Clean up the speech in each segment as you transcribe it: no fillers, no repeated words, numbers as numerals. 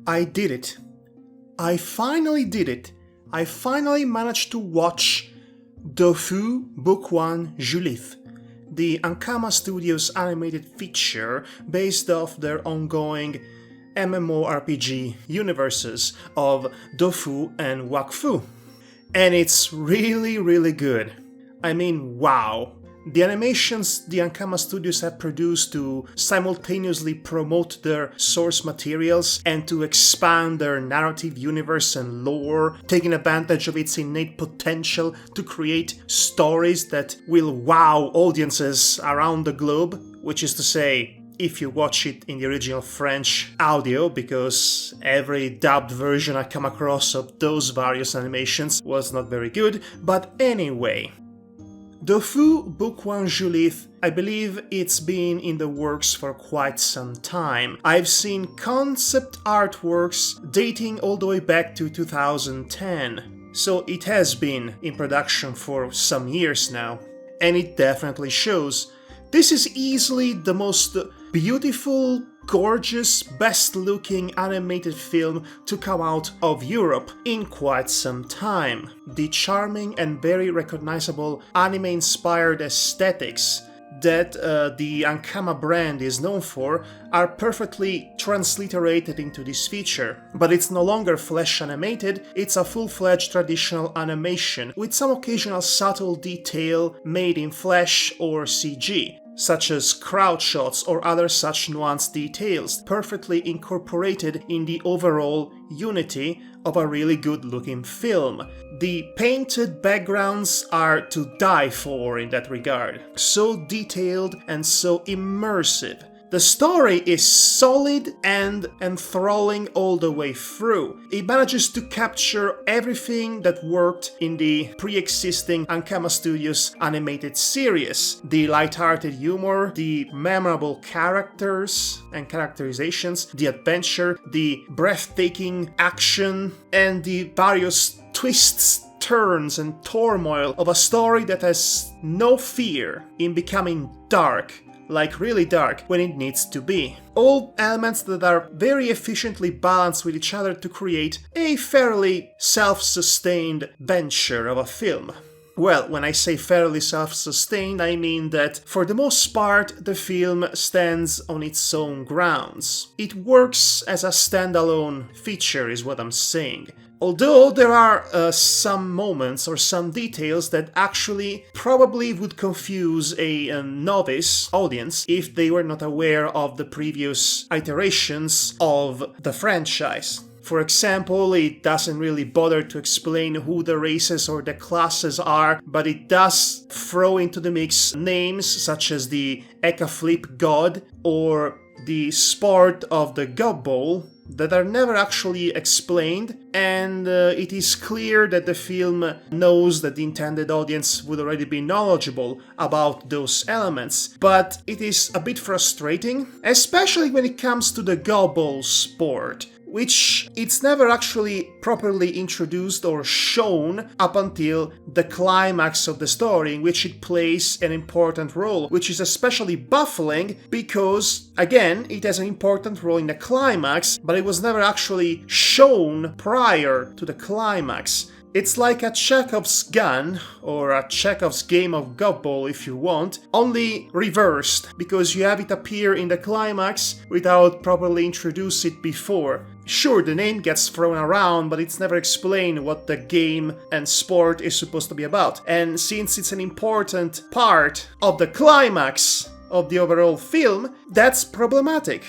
I did it. I finally did it. I finally managed to watch Dofus Book 1 Julith, the Ankama Studios animated feature based off their ongoing MMORPG universes of Dofus and Wakfu. And it's really, really good. I mean, wow. The animations the Ankama Studios have produced to simultaneously promote their source materials and to expand their narrative universe and lore, taking advantage of its innate potential to create stories that will wow audiences around the globe, which is to say, if you watch it in the original French audio, because every dubbed version I come across of those various animations was not very good, but anyway. Dofus Book 1 Julith, I believe it's been in the works for quite some time. I've seen concept artworks dating all the way back to 2010, so it has been in production for some years now, and it definitely shows. This is easily the most beautiful, gorgeous, best-looking animated film to come out of Europe in quite some time. The charming and very recognizable anime-inspired aesthetics that the Ankama brand is known for are perfectly transliterated into this feature. But it's no longer flesh animated, it's a full-fledged traditional animation with some occasional subtle detail made in flesh or CG, such as crowd shots or other such nuanced details, perfectly incorporated in the overall unity of a really good-looking film. The painted backgrounds are to die for in that regard. So detailed and so immersive. The story is solid and enthralling all the way through. It manages to capture everything that worked in the pre-existing Ankama Studios animated series. The light-hearted humor, the memorable characters and characterizations, the adventure, the breathtaking action, and the various twists, turns, and turmoil of a story that has no fear in becoming dark. Like really dark when it needs to be. All elements that are very efficiently balanced with each other to create a fairly self-sustained venture of a film. Well, when I say fairly self-sustained, I mean that for the most part the film stands on its own grounds. It works as a standalone feature is what I'm saying. Although there are some moments or some details that actually probably would confuse a novice audience if they were not aware of the previous iterations of the franchise. For example, it doesn't really bother to explain who the races or the classes are, but it does throw into the mix names such as the Eka Flip God or the sport of the God Bowl that are never actually explained, and it is clear that the film knows that the intended audience would already be knowledgeable about those elements, but it is a bit frustrating, especially when it comes to the God Bowl sport, which it's never actually properly introduced or shown up until the climax of the story, in which it plays an important role, which is especially baffling because, again, it has an important role in the climax, but it was never actually shown prior to the climax. It's like a Chekhov's gun, or a Chekhov's game of God Bowl if you want, only reversed, because you have it appear in the climax without properly introduce it before. Sure, the name gets thrown around, but it's never explained what the game and sport is supposed to be about. And since it's an important part of the climax of the overall film, that's problematic.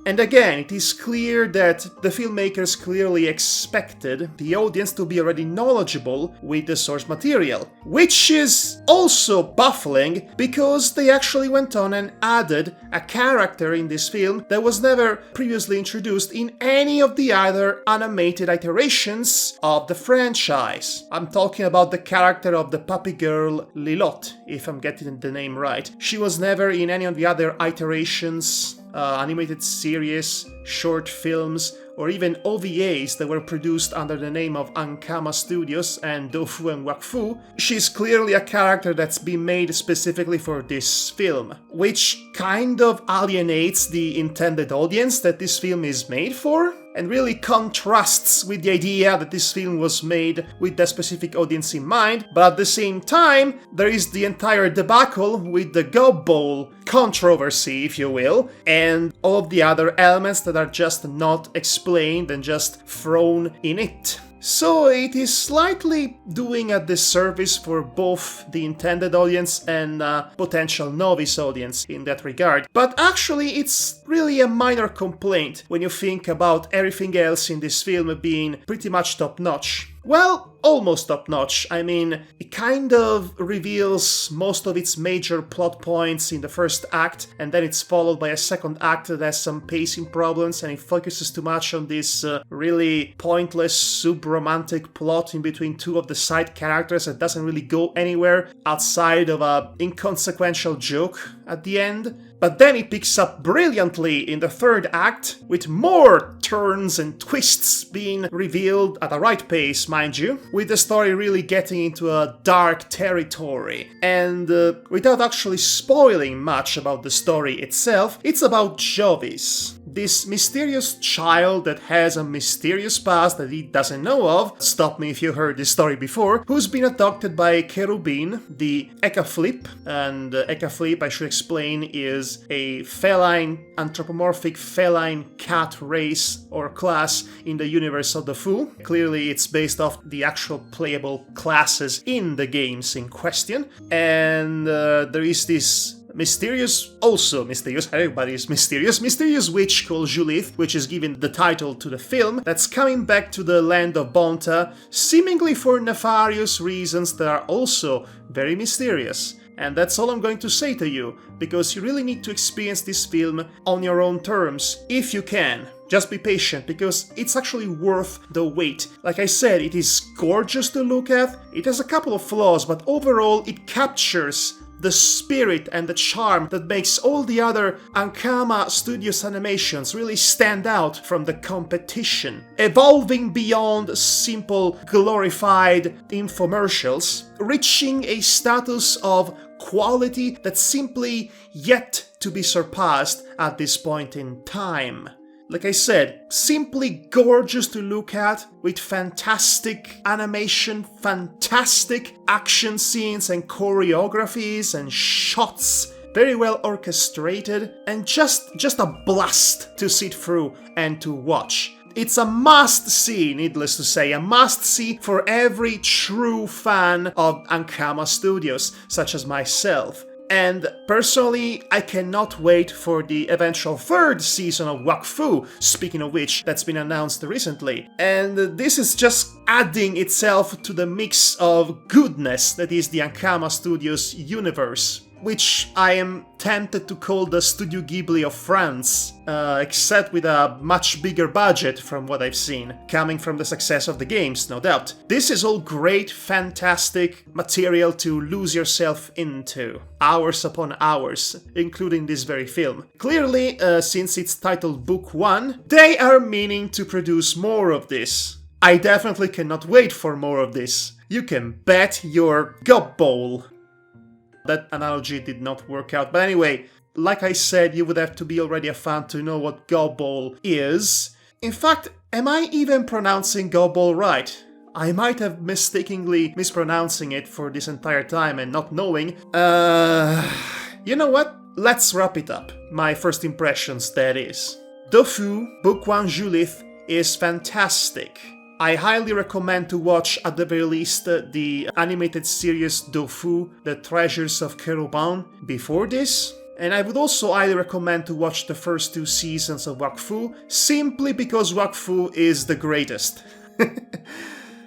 And again, it is clear that the filmmakers clearly expected the audience to be already knowledgeable with the source material, which is also baffling because they actually went on and added a character in this film that was never previously introduced in any of the other animated iterations of the franchise. I'm talking about the character of the puppy girl Lilot, if I'm getting the name right. She was never in any of the other iterations, animated series, short films, or even OVAs that were produced under the name of Ankama Studios and Dofus and Wakfu. She's clearly a character that's been made specifically for this film, which kind of alienates the intended audience that this film is made for, and really contrasts with the idea that this film was made with that specific audience in mind. But at the same time, there is the entire debacle with the Gob Bowl controversy, if you will, and all of the other elements that are just not explained and just thrown in it. So it is slightly doing a disservice for both the intended audience and potential novice audience in that regard. But actually it's really a minor complaint when you think about everything else in this film being pretty much top-notch. Well, almost top-notch. I mean, it kind of reveals most of its major plot points in the first act, and then it's followed by a second act that has some pacing problems, and it focuses too much on this really pointless, sub-romantic plot in between two of the side characters that doesn't really go anywhere outside of a inconsequential joke at the end. But then it picks up brilliantly in the third act, with more turns and twists being revealed at a right pace, mind you, with the story really getting into a dark territory. And without actually spoiling much about the story itself, it's about Jovis, this mysterious child that has a mysterious past that he doesn't know of, stop me if you heard this story before, who's been adopted by Cherubin, the Ekaflip, and Ekaflip, I should explain, is a anthropomorphic feline cat race or class in the universe of Dofus. Clearly it's based off the actual playable classes in the games in question, and there is this mysterious witch called Julith, which is given the title to the film, that's coming back to the land of Bonta, seemingly for nefarious reasons that are also very mysterious. And that's all I'm going to say to you, because you really need to experience this film on your own terms, if you can. Just be patient, because it's actually worth the wait. Like I said, it is gorgeous to look at, it has a couple of flaws, but overall it captures the spirit and the charm that makes all the other Ankama Studios animations really stand out from the competition, evolving beyond simple glorified infomercials, reaching a status of quality that's simply yet to be surpassed at this point in time. Like I said, simply gorgeous to look at, with fantastic animation, fantastic action scenes and choreographies and shots, very well orchestrated, and just a blast to sit through and to watch. It's a must-see, needless to say, a must-see for every true fan of Ankama Studios, such as myself. And personally, I cannot wait for the eventual third season of Wakfu, speaking of which, that's been announced recently. And this is just adding itself to the mix of goodness that is the Ankama Studios universe, which I am tempted to call the Studio Ghibli of France, except with a much bigger budget from what I've seen, coming from the success of the games, no doubt. This is all great, fantastic material to lose yourself into, hours upon hours, including this very film. Clearly, since it's titled Book 1, they are meaning to produce more of this. I definitely cannot wait for more of this. You can bet your Gob Bowl. That analogy did not work out. But anyway, like I said, you would have to be already a fan to know what Gob Bowl is. In fact, am I even pronouncing Gob Bowl right? I might have mistakenly mispronouncing it for this entire time and not knowing. You know what? Let's wrap it up. My first impressions, that is. Dofus, Book 1 Julith, is fantastic. I highly recommend to watch, at the very least, the animated series Dofus, The Treasures of Cherubin, before this. And I would also highly recommend to watch the first 2 seasons of Wakfu, simply because Wakfu is the greatest.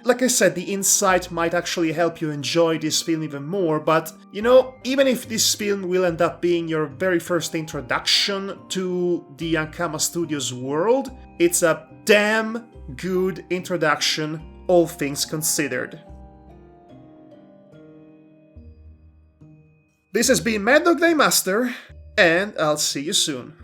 Like I said, the insight might actually help you enjoy this film even more, but, you know, even if this film will end up being your very first introduction to the Ankama Studios world, it's a damn good introduction, all things considered. This has been Madhog Master, and I'll see you soon.